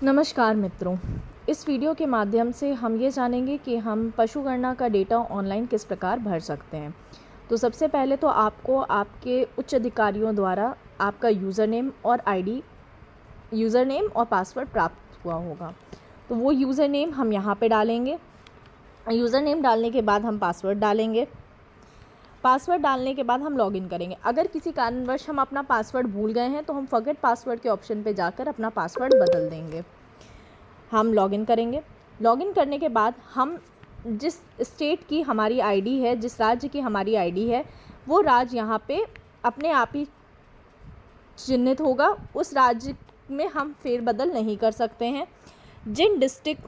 नमस्कार मित्रों, इस वीडियो के माध्यम से हम ये जानेंगे कि हम पशुगणना का डेटा ऑनलाइन किस प्रकार भर सकते हैं। तो सबसे पहले तो आपको आपके उच्च अधिकारियों द्वारा आपका यूज़र नेम और पासवर्ड प्राप्त हुआ होगा। तो वो यूज़र नेम हम यहाँ पे डालेंगे। यूज़र नेम डालने के बाद हम पासवर्ड डालेंगे। पासवर्ड डालने के बाद हम लॉगिन करेंगे। अगर किसी कारणवश हम अपना पासवर्ड भूल गए हैं तो हम फॉरगेट पासवर्ड के ऑप्शन पे जाकर अपना पासवर्ड बदल देंगे। हम लॉगिन करेंगे। लॉगिन करने के बाद हम जिस स्टेट की हमारी आईडी है, जिस राज्य की हमारी आईडी है, वो राज्य यहाँ पे अपने आप ही चिन्हित होगा। उस राज्य में हम फेरबदल नहीं कर सकते हैं। जिन डिस्ट्रिक्ट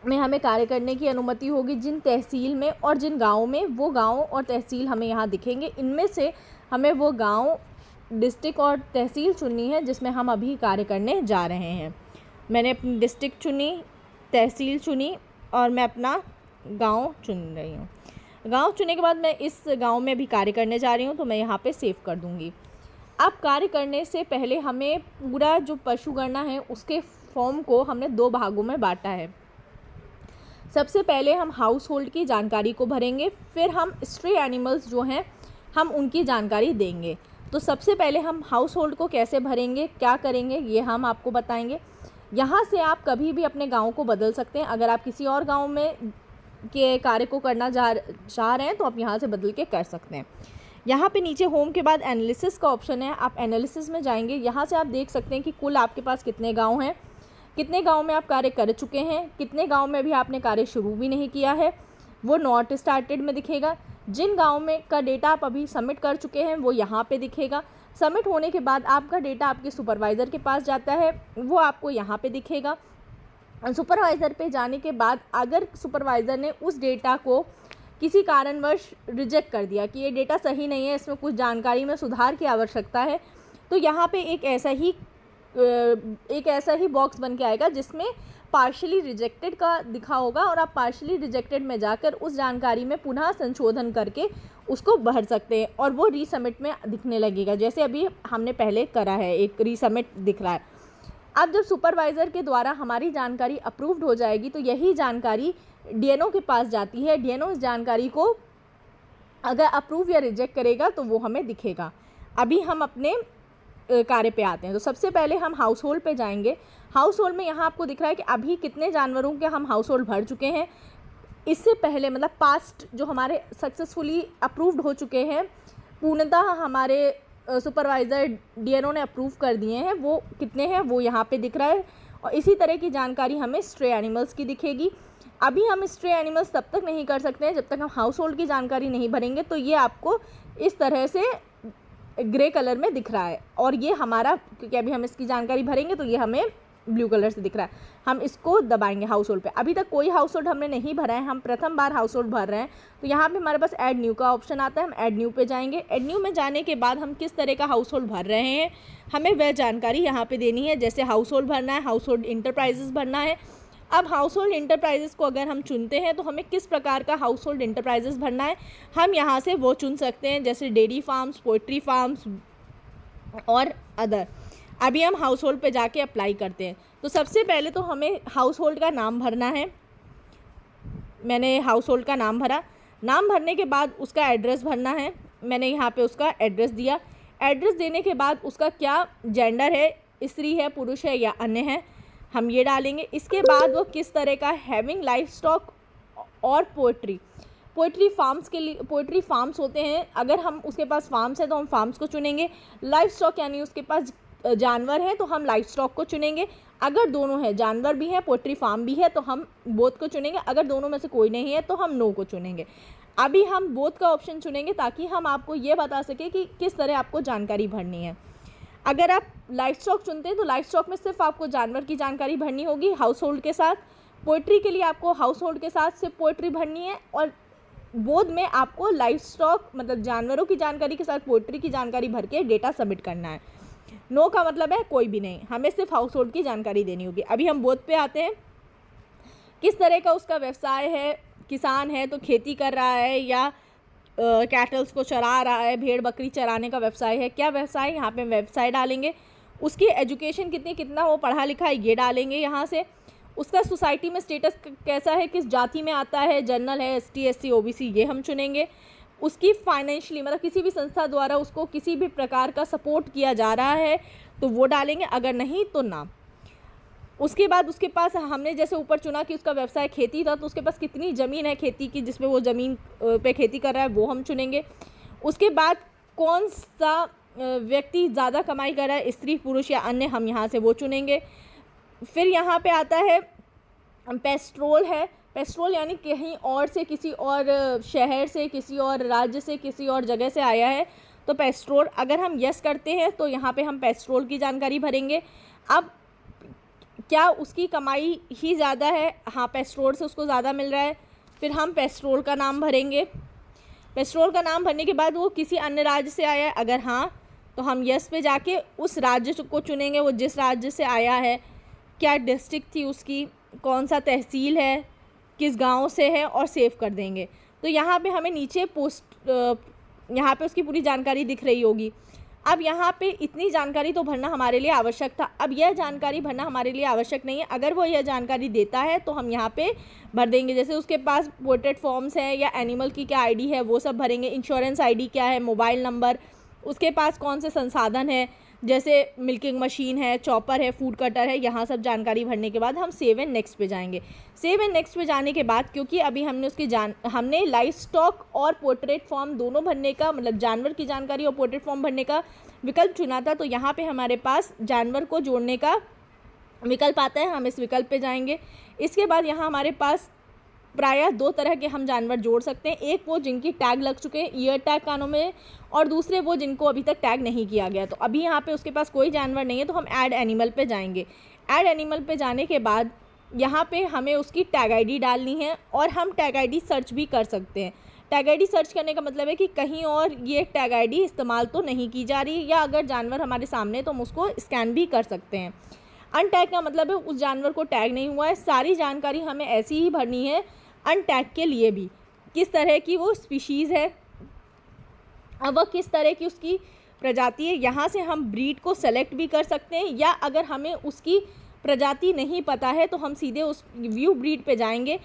में हमें कार्य करने की अनुमति होगी, जिन तहसील में और जिन गाँव में, वो गाँव और तहसील हमें यहाँ दिखेंगे। इनमें से हमें वो गाँव, डिस्ट्रिक्ट और तहसील चुननी है जिसमें हम अभी कार्य करने जा रहे हैं। मैंने अपनी डिस्ट्रिक्ट चुनी, तहसील चुनी और मैं अपना गांव चुन रही हूँ। गांव चुनने के बाद मैं इस गांव में भी कार्य करने जा रही हूँ, तो मैं यहाँ पे सेव कर दूँगी। अब कार्य करने से पहले हमें पूरा जो पशुगणना है उसके फॉर्म को हमने 2 भागों में बांटा है। सबसे पहले हम हाउस होल्ड की जानकारी को भरेंगे, फिर हम स्ट्रे एनिमल्स जो हैं हम उनकी जानकारी देंगे। तो सबसे पहले हम हाउस होल्ड को कैसे भरेंगे, क्या करेंगे, ये हम आपको बताएंगे। यहाँ से आप कभी भी अपने गांव को बदल सकते हैं। अगर आप किसी और गांव में के कार्य को करना चाह रहे हैं तो आप यहाँ से बदल के कर सकते हैं। यहाँ पे नीचे होम के बाद एनालिसिस का ऑप्शन है, आप एनालिसिस में जाएंगे। यहाँ से आप देख सकते हैं कि कुल आपके पास कितने गांव हैं, कितने गांव में आप कार्य कर चुके हैं, कितने गांव में अभी आपने कार्य शुरू भी नहीं किया है, वो नॉट स्टार्टेड में दिखेगा। जिन गांव में का डेटा आप अभी सबमिट कर चुके हैं वो यहाँ पे दिखेगा। सबमिट होने के बाद आपका डेटा आपके सुपरवाइज़र के पास जाता है, वो आपको यहाँ पे दिखेगा। सुपरवाइज़र पे जाने के बाद अगर सुपरवाइज़र ने उस डेटा को किसी कारणवश रिजेक्ट कर दिया कि ये डेटा सही नहीं है, इसमें कुछ जानकारी में सुधार की आवश्यकता है, तो यहाँ पे एक ऐसा ही बॉक्स बन के आएगा जिसमें पार्शली रिजेक्टेड का दिखा होगा और आप पार्शली रिजेक्टेड में जाकर उस जानकारी में पुनः संशोधन करके उसको भर सकते हैं और वो रीसबमिट में दिखने लगेगा, जैसे अभी हमने पहले करा है, एक रीसबमिट दिख रहा है। अब जब सुपरवाइज़र के द्वारा हमारी जानकारी अप्रूव्ड हो जाएगी तो यही जानकारी डीएनओ के पास जाती है। डीएनओ इस जानकारी को अगर अप्रूव या रिजेक्ट करेगा तो वो हमें दिखेगा। अभी हम अपने कार्य पे आते हैं। तो सबसे पहले हम हाउस होल्ड पे जाएंगे। हाउस होल्ड में यहाँ आपको दिख रहा है कि अभी कितने जानवरों के हम हाउस होल्ड भर चुके हैं। इससे पहले मतलब पास्ट जो हमारे सक्सेसफुली अप्रूव्ड हो चुके हैं, पूर्णतः हमारे सुपरवाइज़र डीएनओ ने अप्रूव कर दिए हैं, वो कितने हैं वो यहाँ पे दिख रहा है। और इसी तरह की जानकारी हमें स्ट्रे एनिमल्स की दिखेगी। अभी हम स्ट्रे एनिमल्स तब तक नहीं कर सकते हैं जब तक हम हाउस होल्ड की जानकारी नहीं भरेंगे। तो ये आपको इस तरह से ग्रे कलर में दिख रहा है और ये हमारा, क्योंकि अभी हम इसकी जानकारी भरेंगे तो ये हमें ब्लू कलर से दिख रहा है। हम इसको दबाएंगे हाउस होल्ड पे। अभी तक कोई हाउस होल्ड हमने नहीं भरा है, हम प्रथम बार हाउस होल्ड भर रहे हैं। तो यहाँ पे हमारे पास ऐड न्यू का ऑप्शन आता है, हम ऐड न्यू पे जाएंगे। ऐड न्यू में जाने के बाद हम किस तरह का हाउस होल्ड भर रहे हैं हमें वह जानकारी यहाँ पे देनी है। जैसे हाउस होल्ड भरना है, हाउस होल्ड इंटरप्राइजेस भरना है। अब हाउस होल्ड इंटरप्राइजेस को अगर हम चुनते हैं तो हमें किस प्रकार का हाउस होल्ड इंटरप्राइजेस भरना है हम यहाँ से वो चुन सकते हैं, जैसे डेयरी फार्म्स, पोल्ट्री फार्म्स और अदर। अभी हम हाउस होल्ड पे जाके अप्लाई करते हैं। तो सबसे पहले तो हमें हाउस होल्ड का नाम भरना है। मैंने हाउस होल्ड का नाम भरा। नाम भरने के बाद उसका एड्रेस भरना है। मैंने यहाँ पे उसका एड्रेस दिया। एड्रेस देने के बाद उसका क्या जेंडर है, स्त्री है, पुरुष है या अन्य है, हम ये डालेंगे। इसके बाद वो किस तरह का हैविंग लाइफ स्टॉक और पोल्ट्री फार्म्स के लिए, पोल्ट्री फार्म्स होते हैं, अगर हम उसके पास फार्म्स है तो हम फार्म्स को चुनेंगे। लाइफ स्टॉक यानी उसके पास जानवर है तो हम लाइफ स्टॉक को चुनेंगे। अगर दोनों है, जानवर भी है, पोल्ट्री फार्म भी है, तो हम बोथ को चुनेंगे। अगर दोनों में से कोई नहीं है तो हम नो को चुनेंगे। अभी हम बोथ का ऑप्शन चुनेंगे ताकि हम आपको ये बता सकें कि किस तरह आपको जानकारी भरनी है। अगर आप लाइफ स्टॉक चुनते हैं तो लाइफ स्टॉक में सिर्फ आपको जानवर की जानकारी भरनी होगी हाउस होल्ड के साथ। पोल्ट्री के लिए आपको हाउस होल्ड के साथ सिर्फ पोल्ट्री भरनी है और बोध में आपको लाइफ स्टॉक मतलब जानवरों की जानकारी के साथ पोल्ट्री की जानकारी भर के डेटा सबमिट करना है। नो का मतलब है कोई भी नहीं, हमें सिर्फ हाउस होल्ड की जानकारी देनी होगी। अभी हम बोध पे आते हैं। किस तरह का उसका व्यवसाय है, किसान है तो खेती कर रहा है या कैटल्स को चरा रहा है, भेड़ बकरी चराने का व्यवसाय है, क्या व्यवसाय, यहाँ पे व्यवसाय डालेंगे। उसकी एजुकेशन कितनी, कितना वो पढ़ा लिखा है, ये डालेंगे यहाँ से। उसका सोसाइटी में स्टेटस कैसा है, किस जाति में आता है, जनरल है, ST SC OBC, ये हम चुनेंगे। उसकी फाइनेंशियली मतलब किसी भी संस्था द्वारा उसको किसी भी प्रकार का सपोर्ट किया जा रहा है तो वो डालेंगे, अगर नहीं तो ना। उसके बाद उसके पास हमने जैसे ऊपर चुना कि उसका व्यवसाय खेती था, तो उसके पास कितनी ज़मीन है खेती की जिसमें वो ज़मीन पे खेती कर रहा है, वो हम चुनेंगे। उसके बाद कौन सा व्यक्ति ज़्यादा कमाई कर रहा है, स्त्री पुरुष या अन्य, हम यहाँ से वो चुनेंगे। फिर यहाँ पे आता है पेस्ट्रोल है, पेस्ट्रोल यानी कहीं और से, किसी और शहर से, किसी और राज्य से, किसी और जगह से आया है तो पेस्ट्रोल, अगर हम यस करते हैं तो यहाँ पे हम पेस्ट्रोल की जानकारी भरेंगे। अब क्या उसकी कमाई ही ज़्यादा है, हाँ पेट्रोल से उसको ज़्यादा मिल रहा है, फिर हम पेट्रोल का नाम भरेंगे। पेट्रोल का नाम भरने के बाद वो किसी अन्य राज्य से आया है, अगर हाँ तो हम यस पे जाके उस राज्य को चुनेंगे, वो जिस राज्य से आया है, क्या डिस्ट्रिक्ट थी उसकी, कौन सा तहसील है, किस गांव से है, और सेव कर देंगे। तो यहाँ पे हमें नीचे यहाँ पे उसकी पूरी जानकारी दिख रही होगी। अब यहाँ पे इतनी जानकारी तो भरना हमारे लिए आवश्यक था। अब यह जानकारी भरना हमारे लिए आवश्यक नहीं है, अगर वो यह जानकारी देता है तो हम यहाँ पे भर देंगे। जैसे उसके पास पोर्ट्रेट फॉर्म्स है या एनिमल की क्या ID है वो सब भरेंगे, इंश्योरेंस ID क्या है, मोबाइल नंबर, उसके पास कौन से संसाधन है, जैसे मिल्किंग मशीन है, चॉपर है, फूड कटर है, यहाँ सब जानकारी भरने के बाद हम सेव एंड नेक्स्ट पे जाएंगे। सेव एंड नेक्स्ट पे जाने के बाद क्योंकि अभी हमने हमने लाइफ स्टॉक और पोर्ट्रेट फॉर्म दोनों भरने का, मतलब जानवर की जानकारी और पोर्ट्रेट फॉर्म भरने का विकल्प चुना था, तो यहाँ पे हमारे पास जानवर को जोड़ने का विकल्प आता है, हम इस विकल्प पे जाएंगे। इसके बाद यहाँ हमारे पास प्रायः 2 तरह के हम जानवर जोड़ सकते हैं, एक वो जिनकी टैग लग चुके हैं, ईयर टैग कानों में, और दूसरे वो जिनको अभी तक टैग नहीं किया गया। तो अभी यहाँ पे उसके पास कोई जानवर नहीं है तो हम ऐड एनिमल पे जाएंगे। ऐड एनिमल पे जाने के बाद यहाँ पे हमें उसकी टैग ID डालनी है, और हम टैग ID सर्च भी कर सकते हैं। टैग ID सर्च करने का मतलब है कि कहीं और ये टैग ID इस्तेमाल तो नहीं की जा रही, या अगर जानवर हमारे सामने तो हम उसको स्कैन भी कर सकते हैं। अनटैग का मतलब है उस जानवर को टैग नहीं हुआ है। सारी जानकारी हमें ऐसी ही भरनी है अनटैग के लिए भी, किस तरह की वो स्पीशीज़ है, अब वह किस तरह की उसकी प्रजाति है। यहाँ से हम ब्रीड को सेलेक्ट भी कर सकते हैं, या अगर हमें उसकी प्रजाति नहीं पता है तो हम सीधे उस व्यू ब्रीड पे जाएंगे।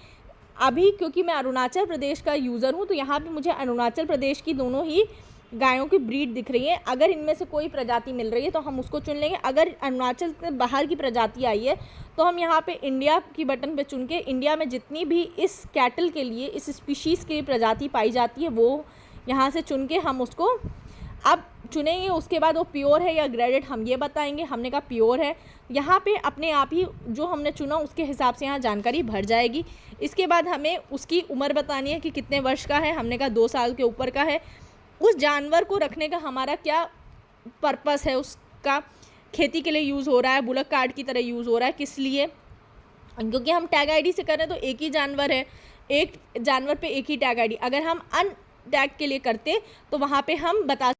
अभी क्योंकि मैं अरुणाचल प्रदेश का यूज़र हूँ तो यहाँ पे मुझे अरुणाचल प्रदेश की दोनों ही गायों की ब्रीड दिख रही है। अगर इनमें से कोई प्रजाति मिल रही है तो हम उसको चुन लेंगे। अगर अरुणाचल से बाहर की प्रजाति आई है तो हम यहाँ पे इंडिया की बटन पे चुन के इंडिया में जितनी भी इस कैटल के लिए, इस स्पीशीज़ की प्रजाति पाई जाती है, वो यहाँ से चुन के हम उसको अब चुनेंगे। उसके बाद वो प्योर है या ग्रेडेड हम ये बताएंगे। हमने कहा प्योर है, यहाँ पे अपने आप ही जो हमने चुना उसके हिसाब से यहाँ जानकारी भर जाएगी। इसके बाद हमें उसकी उम्र बतानी है कि कितने वर्ष का है, हमने कहा 2 साल के ऊपर का है। उस जानवर को रखने का हमारा क्या पर्पस है, उसका खेती के लिए यूज़ हो रहा है, बुलक कार्ड की तरह यूज़ हो रहा है, किस लिए, क्योंकि हम टैग ID से कर रहे हैं तो एक ही जानवर है, एक जानवर पे एक ही टैग ID। अगर हम अन टैग के लिए करते तो वहाँ पे हम बता